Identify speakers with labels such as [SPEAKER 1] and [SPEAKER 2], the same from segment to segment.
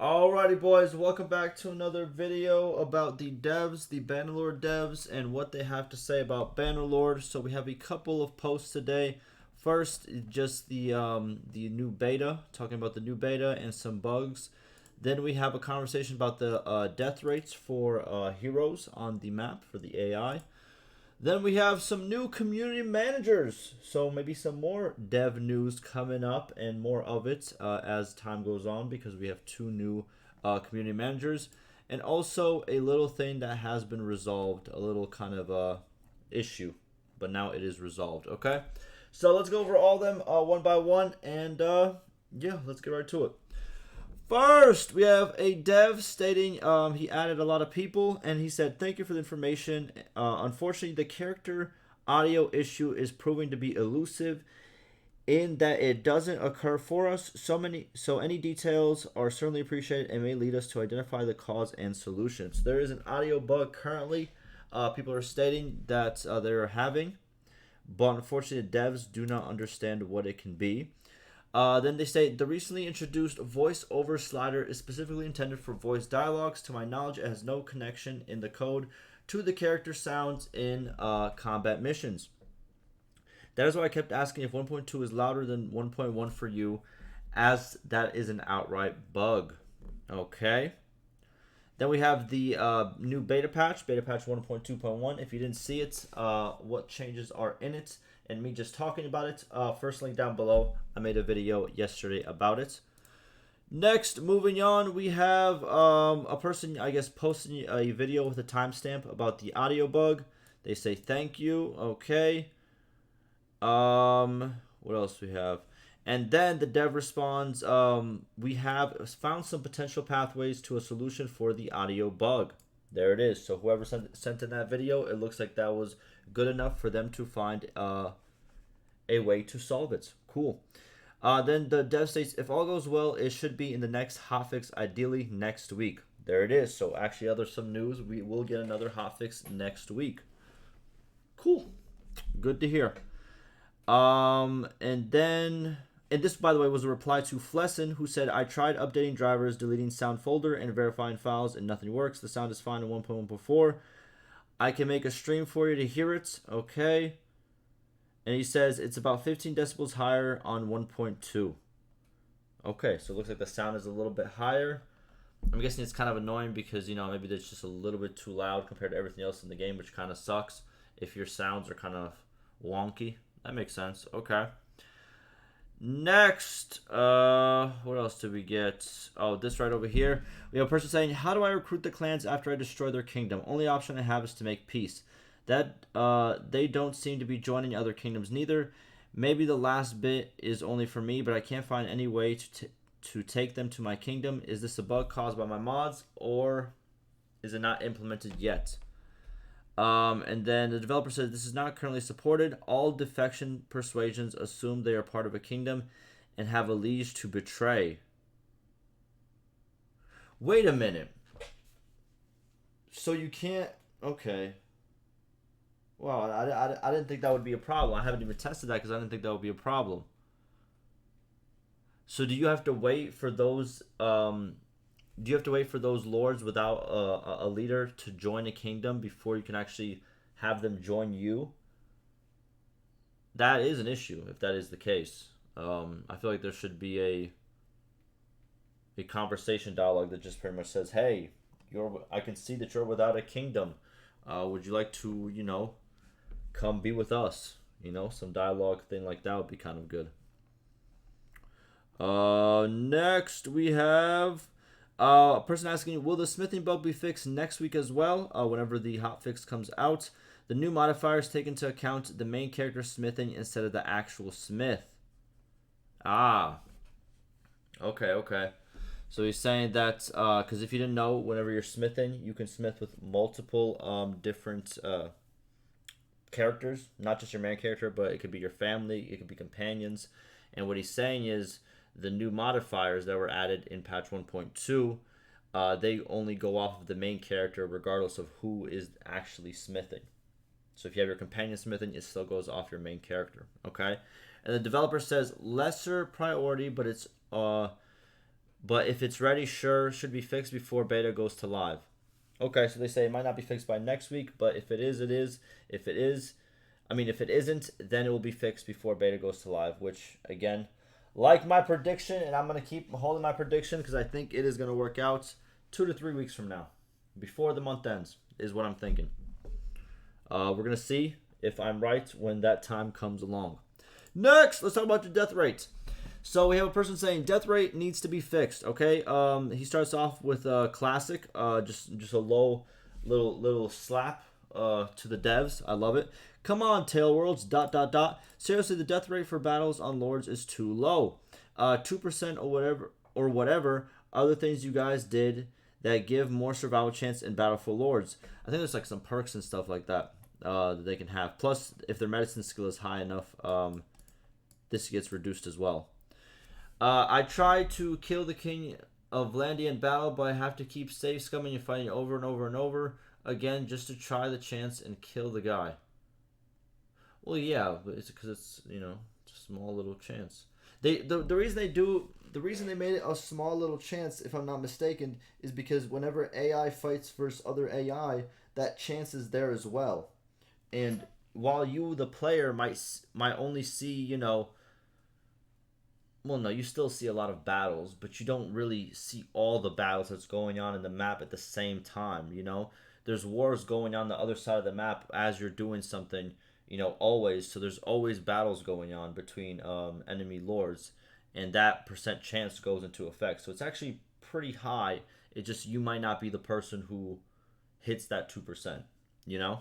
[SPEAKER 1] Alrighty boys, welcome back to another video about the devs, the Bannerlord devs, and what they have to say about Bannerlord. So we have a couple of posts today. First, just the new beta, talking about the new beta and some bugs. Then we have a conversation about the death rates for heroes on the map for the AI. Then we have some new community managers, so maybe some more dev news coming up and more of it as time goes on, because we have two new community managers, and also a little thing that has been resolved, a little kind of issue, but now it is resolved. Okay, so let's go over all of them one by one, and yeah, let's get right to it. First, we have a dev stating he added a lot of people, and he said, "Thank you for the information. Unfortunately, the character audio issue is proving to be elusive in that it doesn't occur for us. So any details are certainly appreciated and may lead us to identify the cause and solutions." There is an audio bug currently. People are stating that they're having, but unfortunately, the devs do not understand what it can be. Then they say the recently introduced voice-over slider is specifically intended for voice dialogues. To my knowledge, it has no connection in the code to the character sounds in combat missions. That is why I kept asking if 1.2 is louder than 1.1 for you, as that is an outright bug. Okay. Then we have the new beta patch 1.2.1. If you didn't see it, what changes are in it, and me just talking about it, first link down below. I made a video yesterday about it. Next, moving on, we have a person, I guess, posting a video with a timestamp about the audio bug. They say thank you. Okay. What else we have? And then the dev responds, we have found some potential pathways to a solution for the audio bug. There it is. So whoever sent in that video, it looks like that was good enough for them to find a way to solve it. Cool. Then the dev states, if all goes well, it should be in the next hotfix, ideally next week. There it is. So actually, there's some news. We will get another hotfix next week. Cool. Good to hear. And this, by the way, was a reply to Flesson, who said, I tried updating drivers, deleting sound folder, and verifying files, and nothing works. The sound is fine in 1.1 before. I can make a stream for you to hear it. Okay. And he says it's about 15 decibels higher on 1.2. Okay, so it looks like the sound is a little bit higher. I'm guessing it's kind of annoying because, you know, maybe it's just a little bit too loud compared to everything else in the game, which kind of sucks if your sounds are kind of wonky. That makes sense. Okay. Next, what else did we get? Oh, this right over here. We have a person saying, how do I recruit the clans after I destroy their kingdom? Only option I have is to make peace. That they don't seem to be joining other kingdoms neither. Maybe the last bit is only for me, but I can't find any way to take them to my kingdom. Is this a bug caused by my mods, or is it not implemented yet? And then the developer says this is not currently supported. All defection persuasions assume they are part of a kingdom and have a liege to betray. Wait a minute. So you can't... Okay. Wow, I didn't think that would be a problem. I haven't even tested that because I didn't think that would be a problem. So do you have to wait for those... do you have to wait for those lords without a leader to join a kingdom before you can actually have them join you? That is an issue if that is the case. I feel like there should be a conversation dialogue that just pretty much says, hey, I can see that you're without a kingdom. Would you like to, you know, come be with us? You know, some dialogue thing like that would be kind of good. Next we have... a person asking, will the smithing bug be fixed next week as well, whenever the hotfix comes out? The new modifiers take into account the main character smithing instead of the actual smith. Ah. Okay. So he's saying that, because if you didn't know, whenever you're smithing, you can smith with multiple different characters. Not just your main character, but it could be your family, it could be companions. And what he's saying is, the new modifiers that were added in patch 1.2, they only go off of the main character regardless of who is actually smithing. So if you have your companion smithing, it still goes off your main character. Okay. And the developer says lesser priority, but it's But if it's ready, sure, should be fixed before beta goes to live. Okay, so they say it might not be fixed by next week, but if it is, it is. If it is, I mean, if it isn't, then it will be fixed before beta goes to live, which, again, like my prediction, and I'm going to keep holding my prediction because I think it is going to work out 2 to 3 weeks from now, before the month ends, is what I'm thinking. We're going to see if I'm right when that time comes along. Next, let's talk about the death rate. So we have a person saying death rate needs to be fixed. Okay, he starts off with a classic, just a low little slap to the devs. I love it. Come on, Tail Worlds. ... Seriously, the death rate for battles on Lords is too low. 2% or whatever other things you guys did that give more survival chance in battle for Lords. I think there's like some perks and stuff like that that they can have. Plus, if their medicine skill is high enough, this gets reduced as well. I tried to kill the king of Landia in battle, but I have to keep safe scumming and fighting over and over and over again just to try the chance and kill the guy. Well, yeah, but it's because it's, you know, it's a small little chance. The reason they made it a small little chance, if I'm not mistaken, is because whenever AI fights versus other AI, that chance is there as well. And while you, the player, might only see, you know, well, no, you still see a lot of battles, but you don't really see all the battles that's going on in the map at the same time, you know? There's wars going on the other side of the map as you're doing something, you know, always. So there's always battles going on between enemy lords, and that percent chance goes into effect. So it's actually pretty high. It just, you might not be the person who hits that 2%, you know?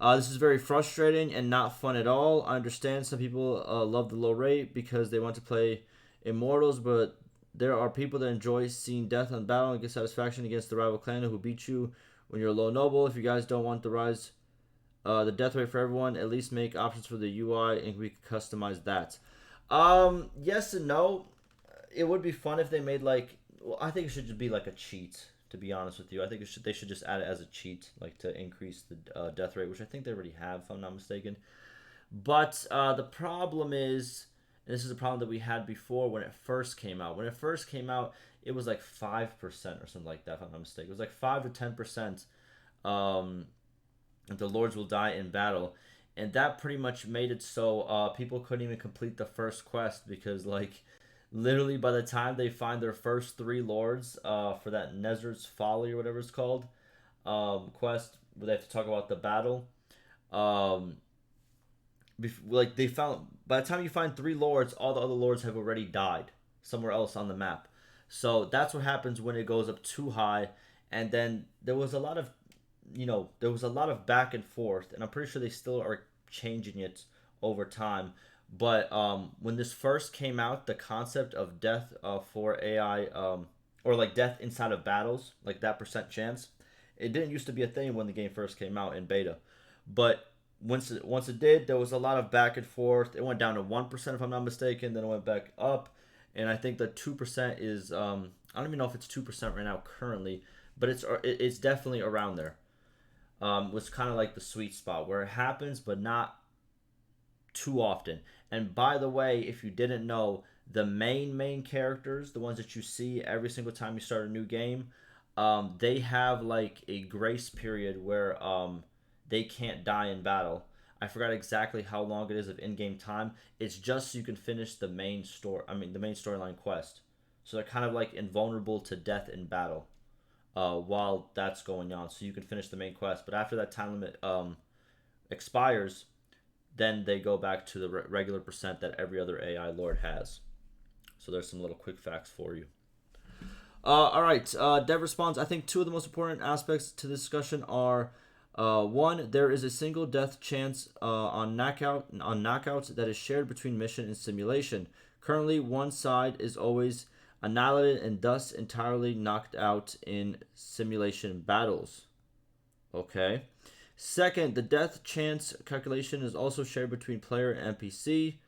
[SPEAKER 1] This is very frustrating and not fun at all. I understand some people love the low rate because they want to play Immortals, but there are people that enjoy seeing death on battle and get satisfaction against the rival clan who beat you when you're a low noble. If you guys don't want the death rate for everyone, at least make options for the UI and we can customize that. Yes and no. It would be fun if they made like, well, I think it should just be like a cheat. To be honest with you, I think they should just add it as a cheat, like to increase the death rate, which I think they already have, if I'm not mistaken. But the problem is, and this is a problem that we had before when it first came out. When it first came out, it was like 5% or something like that, if I'm not mistaken. It was like 5 to 10%. The lords will die in battle, and that pretty much made it so people couldn't even complete the first quest because like. Literally, by the time they find their first 3 lords for that Nezer's Folly or whatever it's called quest, where they have to talk about the battle, like they found, by the time you find 3 lords, all the other lords have already died somewhere else on the map. So that's what happens when it goes up too high. And then there was a lot of, you know, there was a lot of back and forth, and I'm pretty sure they still are changing it over time. But when this first came out, the concept of death for AI, or like death inside of battles, like that percent chance, it didn't used to be a thing when the game first came out in beta. But once it did, there was a lot of back and forth. It went down to 1% if I'm not mistaken, then it went back up, and I think the 2% is I don't even know if it's 2% right now currently, but it's definitely around there. Was kind of like the sweet spot where it happens, but not too often. And by the way, if you didn't know, the main characters, the ones that you see every single time you start a new game, they have like a grace period where they can't die in battle. I forgot exactly how long it is of in-game time. It's just so you can finish the main storyline quest. So they're kind of like invulnerable to death in battle while that's going on. So you can finish the main quest. But after that time limit expires, then they go back to the regular percent that every other AI Lord has. So there's some little quick facts for you. All right, dev response. I think 2 of the most important aspects to this discussion are, 1, there is a single death chance on knockouts that is shared between mission and simulation. Currently, one side is always annihilated and thus entirely knocked out in simulation battles. Okay. Second, the death chance calculation is also shared between player and NPC.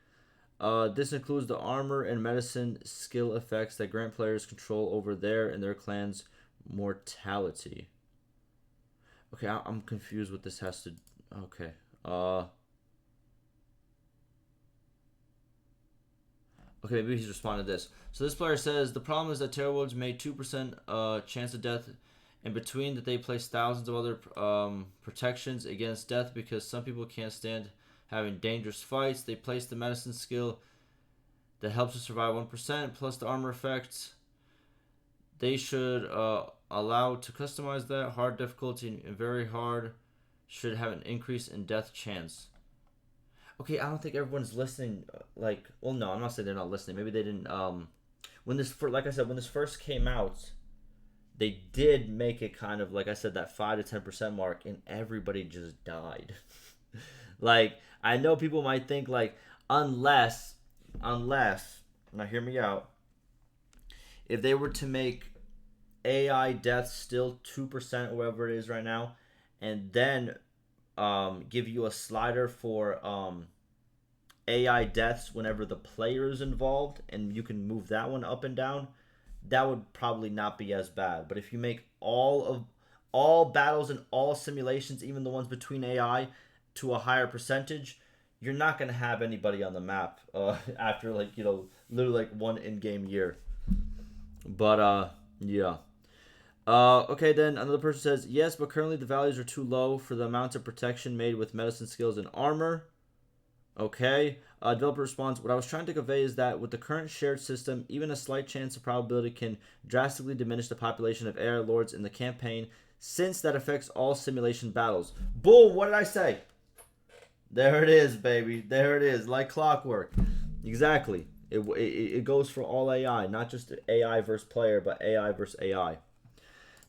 [SPEAKER 1] This includes the armor and medicine skill effects that grant players control over their and their clan's mortality. Okay, I'm confused what this has to... Okay. Okay, maybe he's responding to this. So this player says the problem is that Terror Warlords made 2% chance of death. In between that, they place thousands of other protections against death because some people can't stand having dangerous fights. They place the medicine skill that helps you survive 1% plus the armor effects. They should allow to customize that. Hard difficulty and very hard should have an increase in death chance. Okay, I don't think everyone's listening. Like, well, no, I'm not saying they're not listening. Maybe they didn't. Like I said, when this first came out, they did make it kind of like I said that 5 to 10% mark, and everybody just died. Like, I know people might think like unless now hear me out. If they were to make AI deaths still 2% or whatever it is right now, and then give you a slider for AI deaths whenever the player is involved, and you can move that one up and down, that would probably not be as bad. But if you make all battles and all simulations, even the ones between AI, to a higher percentage, you're not gonna have anybody on the map after literally like one in-game year. But yeah. Okay, then another person says, yes, but currently the values are too low for the amount of protection made with medicine skills and armor. Okay. Developer responds, what I was trying to convey is that with the current shared system, even a slight chance of probability can drastically diminish the population of AI lords in the campaign, since that affects all simulation battles. Boom! What did I say? There it is, baby. There it is. Like clockwork. Exactly. It goes for all AI, not just AI versus player, but AI versus AI.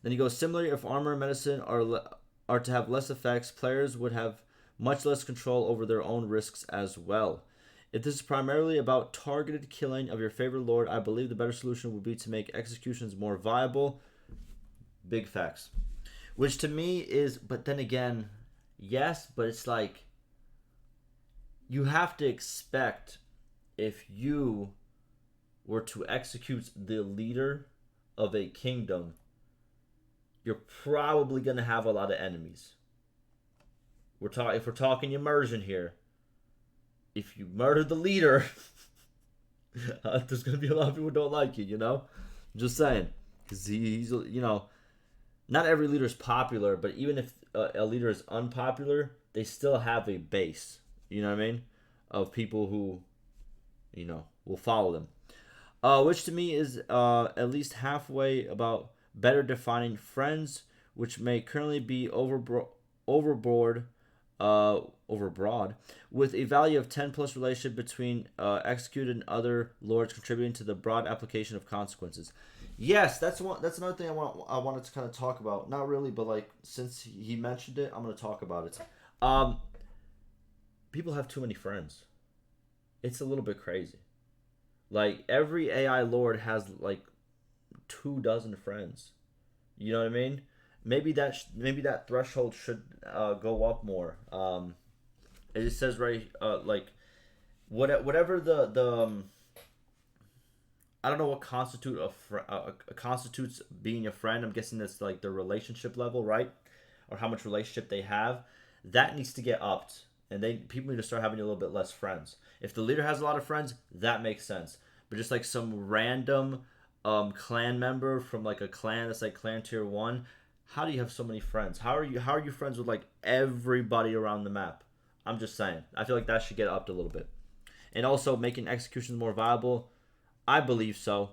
[SPEAKER 1] Then he goes, similarly, if armor and medicine are to have less effects, players would have much less control over their own risks as well. If this is primarily about targeted killing of your favorite lord, I believe the better solution would be to make executions more viable. Big facts. Which to me is, but then again, yes, but it's like, you have to expect if you were to execute the leader of a kingdom, you're probably going to have a lot of enemies. If we're talking immersion here, if you murder the leader, there's going to be a lot of people who don't like you, you know? Just saying. Because he's, you know, not every leader is popular, but even if a leader is unpopular, they still have a base, you know what I mean? Of people who, you know, will follow them. Which to me is at least halfway about better defining friends, which may currently be overbroad with a value of 10 plus relationship between executed and other lords, contributing to the broad application of consequences. Yes, that's another thing I wanted to kind of talk about. Not really, but like since he mentioned it, I'm going to talk about it. People have too many friends. It's a little bit crazy. Like every AI lord has like 24 friends. You know what I mean? Maybe that threshold should go up more. It says right like whatever the I don't know what constitutes being a friend. I'm guessing that's like the relationship level, right? Or how much relationship they have. That needs to get upped, and people need to start having a little bit less friends. If the leader has a lot of friends, that makes sense. But just like some random clan member from like a clan that's like clan tier 1, how do you have so many friends? How are you friends with like everybody around the map? I'm just saying. I feel like that should get upped a little bit. And also making executions more viable. I believe so.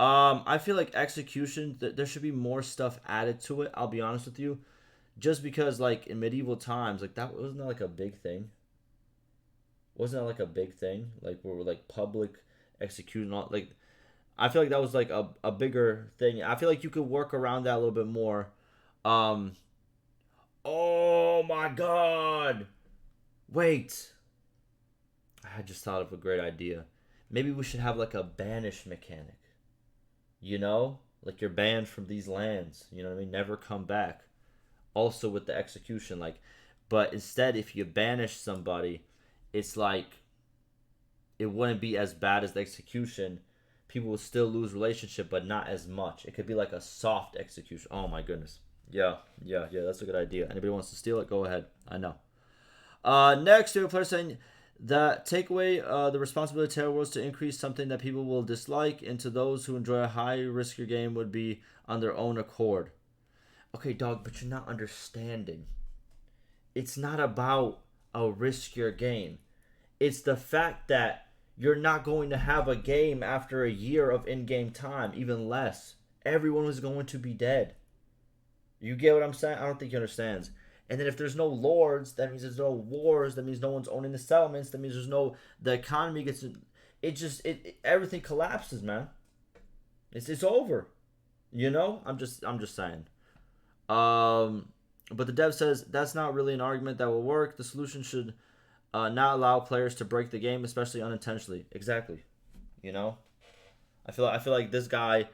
[SPEAKER 1] I feel like execution, there should be more stuff added to it. I'll be honest with you. Just because like in medieval times, like that wasn't that like a big thing. Wasn't that like a big thing? Like where we're like public execution, like I feel like that was like a bigger thing. I feel like you could work around that a little bit more. Oh my god. Wait. I just thought of a great idea. Maybe we should have like a banish mechanic. You know? Like you're banned from these lands. You know what I mean? Never come back. Also with the execution, like, but instead if you banish somebody, it's like it wouldn't be as bad as the execution. People will still lose relationship, but not as much. It could be like a soft execution. Oh my goodness. Yeah, that's a good idea. Anybody wants to steal it, go ahead. I know. Next, we have a player saying That take away the responsibility of Terror Worlds to increase something that people will dislike into those who enjoy a high riskier game would be on their own accord. Okay, dog, but you're not understanding. It's not about a riskier game. It's the fact that you're not going to have a game after a year of in-game time, even less. Everyone is going to be dead. You get what I'm saying? I don't think he understands. And then if there's no lords, that means there's no wars. That means no one's owning the settlements. That means there's no, the economy gets, everything collapses, man. It's over. You know? I'm just saying. But the dev says that's not really an argument that will work. The solution should not allow players to break the game, especially unintentionally. Exactly. You know? I feel like this guy,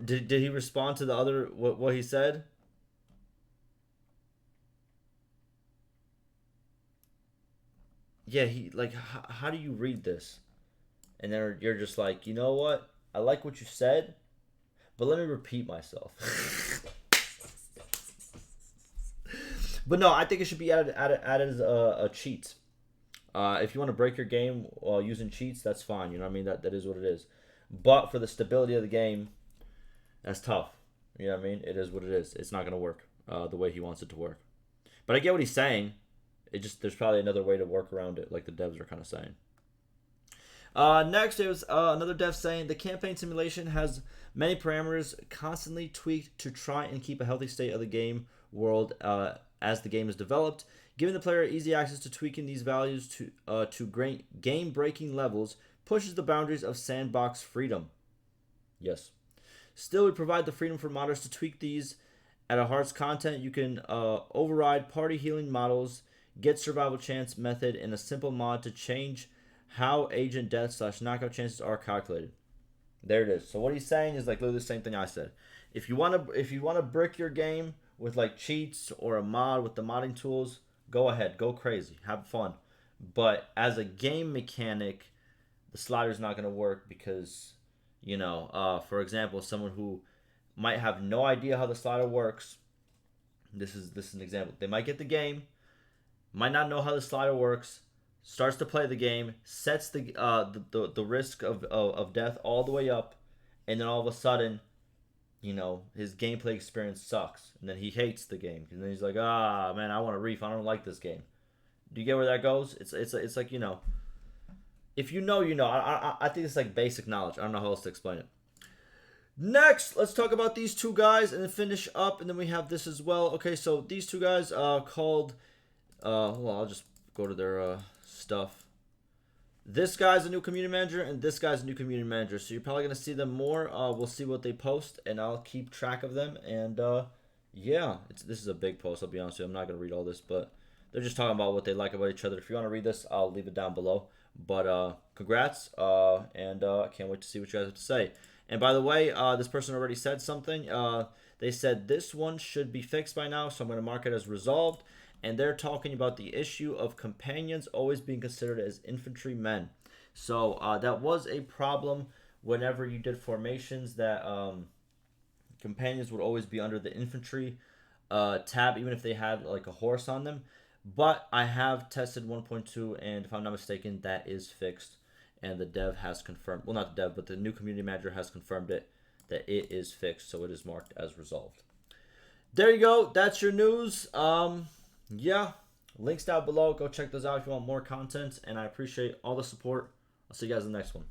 [SPEAKER 1] did he respond to the other, what he said? Yeah, he like how do you read this? And then you're just like, you know what? I like what you said, but let me repeat myself. But no, I think it should be added as a cheat. If you want to break your game while using cheats, that's fine. You know what I mean? That is what it is. But for the stability of the game, that's tough. You know what I mean? It is what it is. It's not going to work the way he wants it to work. But I get what he's saying. It just, there's probably another way to work around it, like the devs are kind of saying. Next, there's another dev saying the campaign simulation has many parameters constantly tweaked to try and keep a healthy state of the game world as the game is developed. Giving the player easy access to tweaking these values to game-breaking levels pushes the boundaries of sandbox freedom. Yes. Still, we provide the freedom for modders to tweak these at a heart's content. You can override party healing models, get survival chance method in a simple mod to change how agent death / knockout chances are calculated. There it is. So what he's saying is like literally the same thing I said. If you want to brick your game with like cheats or a mod with the modding tools, go ahead, go crazy, have fun. But as a game mechanic, the slider's not going to work because, you know, for example, someone who might have no idea how the slider works. This is an example. They might get the game, might not know how the slider works, starts to play the game, sets the risk of death all the way up, and then all of a sudden, you know, his gameplay experience sucks, and then he hates the game, and then he's like, ah, man, I want to reef. I don't like this game. Do you get where that goes? It's like, you know, if you know, you know. I think it's like basic knowledge. I don't know how else to explain it. Next, let's talk about these two guys and then finish up, and then we have this as well. Okay, so these two guys called. Well, I'll just go to their stuff. This guy's a new community manager, and this guy's a new community manager. So you're probably going to see them more. We'll see what they post, and I'll keep track of them. And, yeah, this is a big post, I'll be honest with you. I'm not going to read all this, but they're just talking about what they like about each other. If you want to read this, I'll leave it down below. But congrats, and I can't wait to see what you guys have to say. And by the way, this person already said something. They said this one should be fixed by now, so I'm going to mark it as resolved. And they're talking about the issue of companions always being considered as infantrymen. So that was a problem whenever you did formations, that companions would always be under the infantry tab, even if they had like a horse on them. But I have tested 1.2, and if I'm not mistaken, that is fixed. And the dev has confirmed, well, not the dev, but the new community manager has confirmed it, that it is fixed. So it is marked as resolved. There you go. That's your news. Yeah, links down below. Go check those out if you want more content, and I appreciate all the support. I'll see you guys in the next one.